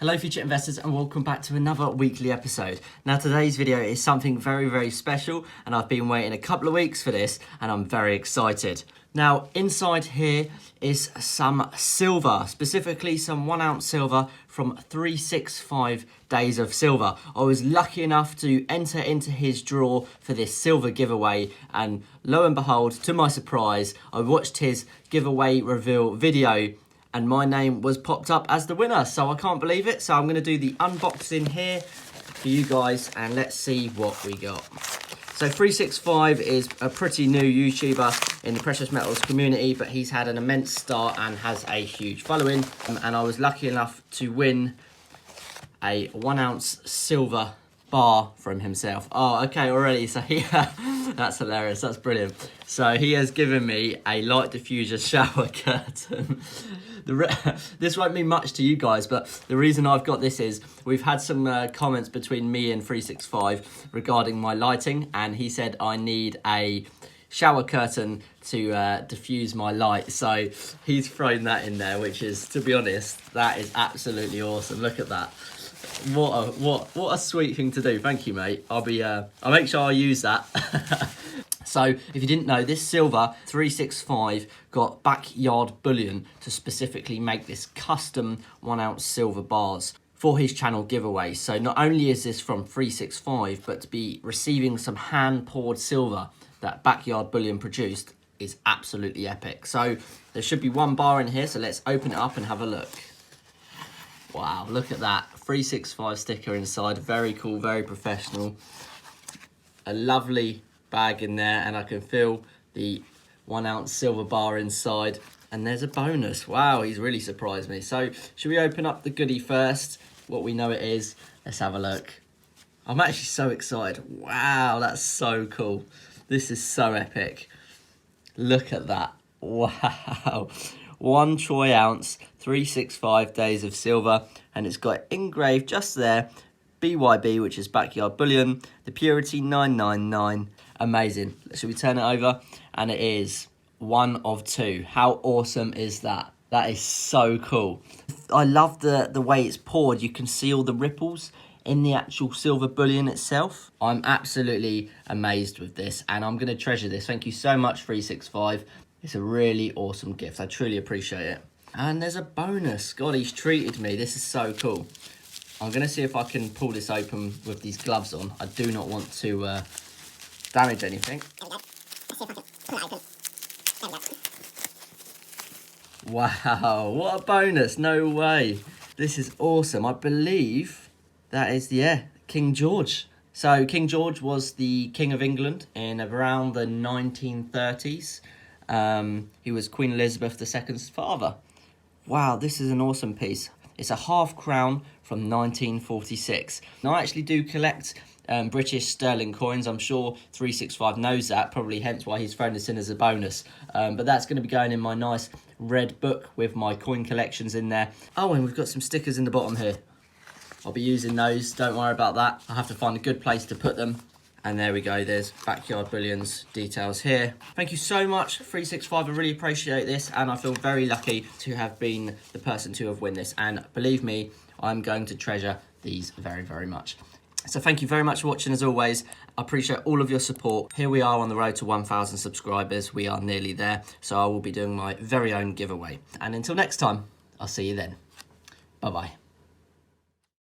Hello future investors and welcome back to another weekly episode. Now today's video is something very special and I've been waiting a couple of weeks for this and I'm very excited. Now inside here is some silver, specifically some 1 ounce silver from 365 Days of Silver. I was lucky enough to enter into his draw for this silver giveaway and lo and behold, to my surprise, I watched his giveaway reveal video and my name was popped up as the winner, so I can't believe it. So I'm going to do the unboxing here for you guys, and let's see what we got. So 365 is a pretty new YouTuber in the precious metals community, but he's had an immense start and has a huge following. And I was lucky enough to win a 1 ounce silver bar from himself. Oh, okay, already. So yeah, that's hilarious. That's brilliant. So he has given me a light diffuser shower curtain. This won't mean much to you guys, but the reason I've got this is we've had some comments between me and 365 regarding my lighting, and he said I need a shower curtain to diffuse my light. So he's thrown that in there, which is, to be honest, that is absolutely awesome. Look at that. What a sweet thing to do. Thank you, mate. I'll make sure I use that. So if you didn't know, this silver 365 got Backyard Bullion to specifically make this custom 1 ounce silver bars for his channel giveaway. So not only is this from 365, but to be receiving some hand poured silver that Backyard Bullion produced is absolutely epic. So there should be 1 bar in here, so let's open it up and have a look. Wow, look at that 365 sticker inside. Very cool, very professional. A lovely bag in there, and I can feel the 1 ounce silver bar inside, and there's a bonus. Wow, he's really surprised me. So should we open up the goodie first, what we know it is? Let's have a look. I'm actually so excited. Wow, that's so cool. This is so epic. Look at that. Wow. 1 troy ounce 365 Days of Silver, and it's got engraved just there BYB, which is Backyard Bullion, the purity 999. Amazing. Should we turn it over? And it is 1 of 2. How awesome is that? That is so cool. I love the way it's poured. You can see all the ripples in the actual silver bullion itself. I'm absolutely amazed with this, and I'm going to treasure this. Thank you so much, 365. It's a really awesome gift. I truly appreciate it. And there's a bonus. God, he's treated me. This is so cool. I'm going to see if I can pull this open with these gloves on. I do not want to damage anything. Wow, what a bonus. No way. This is awesome. I believe that is, yeah, King George. So King George was the King of England in around the 1930s. He was Queen Elizabeth II's father. Wow, this is an awesome piece. It's a half crown from 1946. Now, I actually do collect British sterling coins. I'm sure 365 knows that, probably hence why he's thrown this in as a bonus. But that's going to be going in my nice red book with my coin collections in there. Oh, and we've got some stickers in the bottom here. I'll be using those, don't worry about that. I have to find a good place to put them. And there we go, there's Backyard Bullion's details here. Thank you so much, 365. I really appreciate this, and I feel very lucky to have been the person to have won this. And believe me, I'm going to treasure these very much. So thank you very much for watching as always. I appreciate all of your support. Here we are on the road to 1,000 subscribers. We are nearly there, so I will be doing my very own giveaway. And until next time, I'll see you then. Bye-bye.